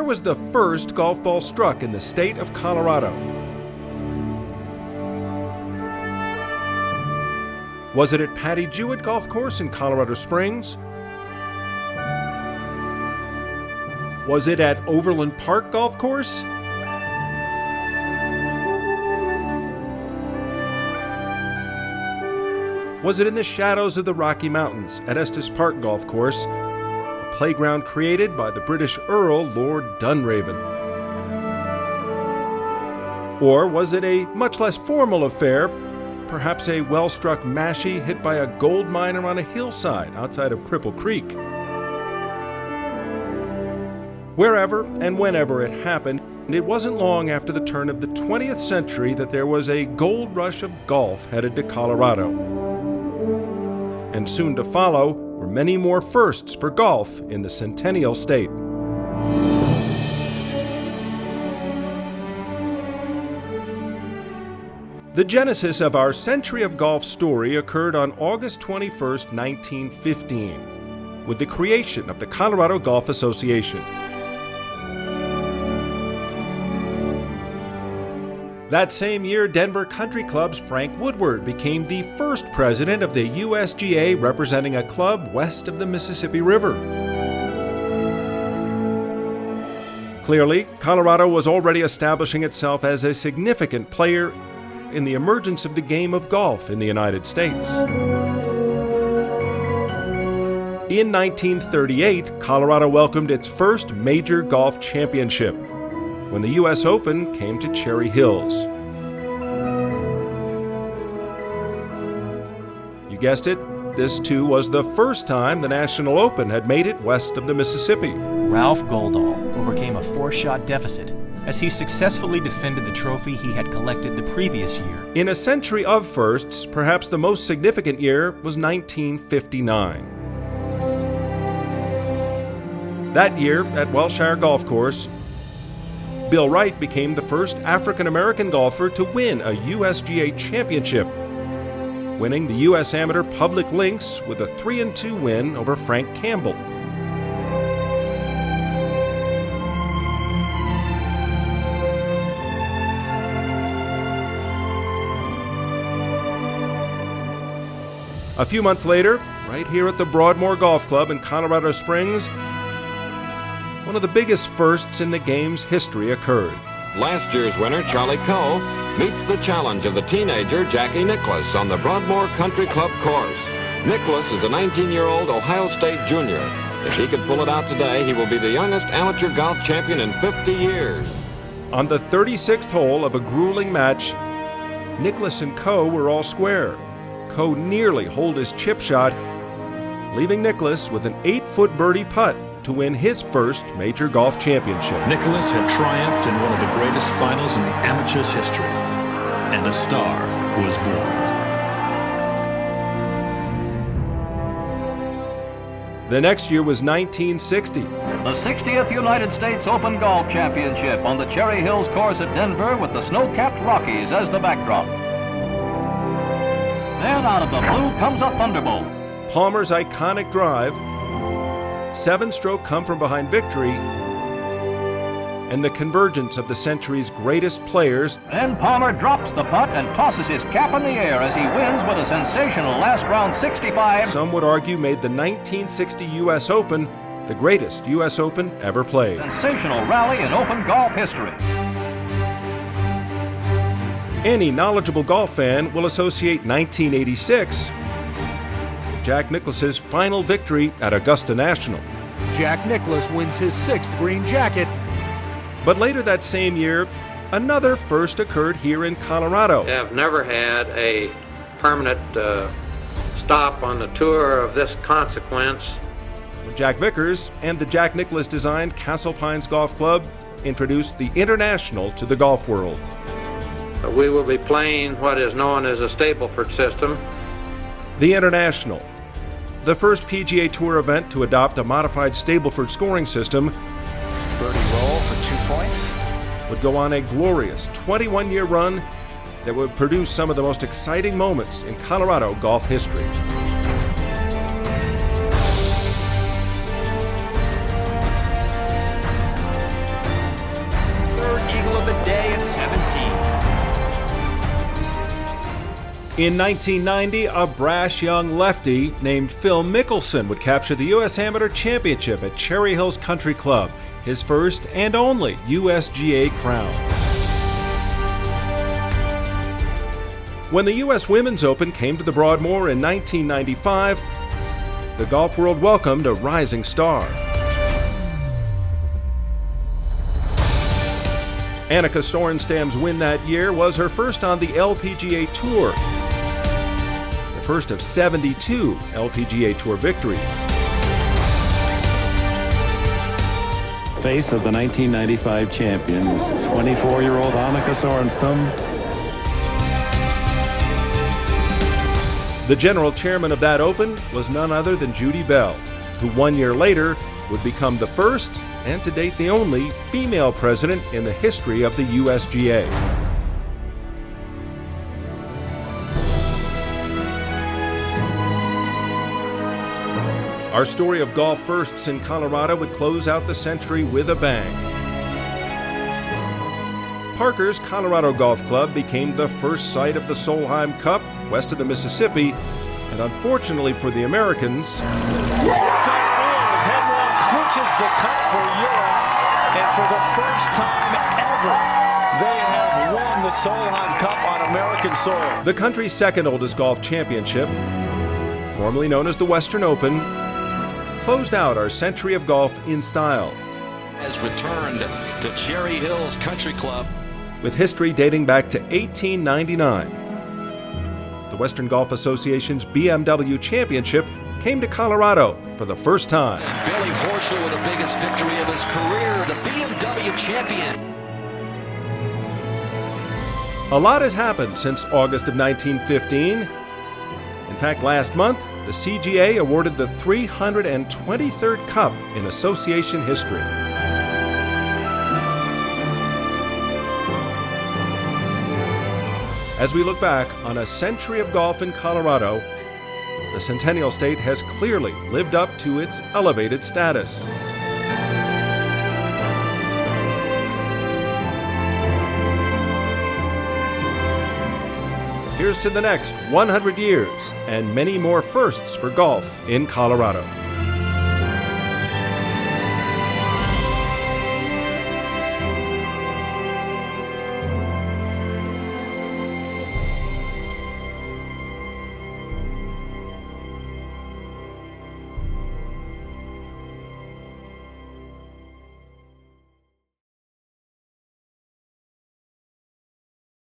was the first golf ball struck in the state of Colorado? Was it at Patty Jewett Golf Course in Colorado Springs? Was it at Overland Park Golf Course? Was it in the shadows of the Rocky Mountains at Estes Park Golf Course, a playground created by the British Earl Lord Dunraven? Or was it a much less formal affair, perhaps a well-struck mashie hit by a gold miner on a hillside outside of Cripple Creek? Wherever and whenever it happened, it wasn't long after the turn of the 20th century that there was a gold rush of golf headed to Colorado. And soon to follow were many more firsts for golf in the Centennial State. The genesis of our Century of Golf story occurred on August 21, 1915, with the creation of the Colorado Golf Association. That same year, Denver Country Club's Frank Woodward became the first president of the USGA, representing a club west of the Mississippi River. Clearly, Colorado was already establishing itself as a significant player in the emergence of the game of golf in the United States. In 1938, Colorado welcomed its first major golf championship, when the U.S. Open came to Cherry Hills. You guessed it, this too was the first time the National Open had made it west of the Mississippi. Ralph Goldall overcame a 4-shot deficit as he successfully defended the trophy he had collected the previous year. In a century of firsts, perhaps the most significant year was 1959. That year, at Welshire Golf Course, Bill Wright became the first African-American golfer to win a USGA championship, winning the U.S. Amateur Public Links with a 3-2 win over Frank Campbell. A few months later, right here at the Broadmoor Golf Club in Colorado Springs, one of the biggest firsts in the game's history occurred. Last year's winner, Charlie Coe, meets the challenge of the teenager Jackie Nicklaus on the Broadmoor Country Club course. Nicklaus is a 19-year-old Ohio State junior. If he could pull it out today, he will be the youngest amateur golf champion in 50 years. On the 36th hole of a grueling match, Nicklaus and Coe were all square. Coe nearly holed his chip shot, leaving Nicklaus with an 8-foot birdie putt to win his first major golf championship. Nicklaus had triumphed in one of the greatest finals in the amateur's history, and a star was born. The next year was 1960. The 60th United States Open Golf Championship on the Cherry Hills course at Denver with the snow-capped Rockies as the backdrop. Then out of the blue comes a thunderbolt. Palmer's iconic drive, 7-stroke come-from-behind victory, and the convergence of the century's greatest players. Then Palmer drops the putt and tosses his cap in the air as he wins with a sensational last round 65. Some would argue made the 1960 U.S. Open the greatest U.S. Open ever played. Sensational rally in Open golf history. Any knowledgeable golf fan will associate 1986 Jack Nicklaus's final victory at Augusta National. Jack Nicklaus wins his 6th green jacket. But later that same year, another first occurred here in Colorado. Have never had a permanent stop on the tour of this consequence. Jack Vickers and the Jack Nicklaus designed Castle Pines Golf Club introduced the International to the golf world. We will be playing what is known as a Stableford system. The International, the first PGA Tour event to adopt a modified Stableford scoring system, birdie roll for 2 points, would go on a glorious 21-year run that would produce some of the most exciting moments in Colorado golf history. In 1990, a brash young lefty named Phil Mickelson would capture the U.S. Amateur Championship at Cherry Hills Country Club, his first and only USGA crown. When the U.S. Women's Open came to the Broadmoor in 1995, the golf world welcomed a rising star. Annika Sorenstam's win that year was her first on the LPGA Tour, the first of 72 LPGA Tour victories. Face of the 1995 champions, 24-year-old Annika Sorenstam. The general chairman of that Open was none other than Judy Bell, who 1 year later would become the first, and to date the only, female president in the history of the USGA. Our story of golf firsts in Colorado would close out the century with a bang. Parker's Colorado Golf Club became the first site of the Solheim Cup west of the Mississippi, and unfortunately for the Americans, headlong clinches the cup for Europe, and for the first time ever, they have won the Solheim Cup on American soil. The country's second oldest golf championship, formerly known as the Western Open, closed out our century of golf in style. Has returned to Cherry Hills Country Club. With history dating back to 1899. The Western Golf Association's BMW Championship came to Colorado for the first time. And Billy Horschel with the biggest victory of his career, the BMW champion. A lot has happened since August of 1915. In fact, last month, the CGA awarded the 323rd Cup in association history. As we look back on a century of golf in Colorado, the Centennial State has clearly lived up to its elevated status. Here's to the next 100 years and many more firsts for golf in Colorado.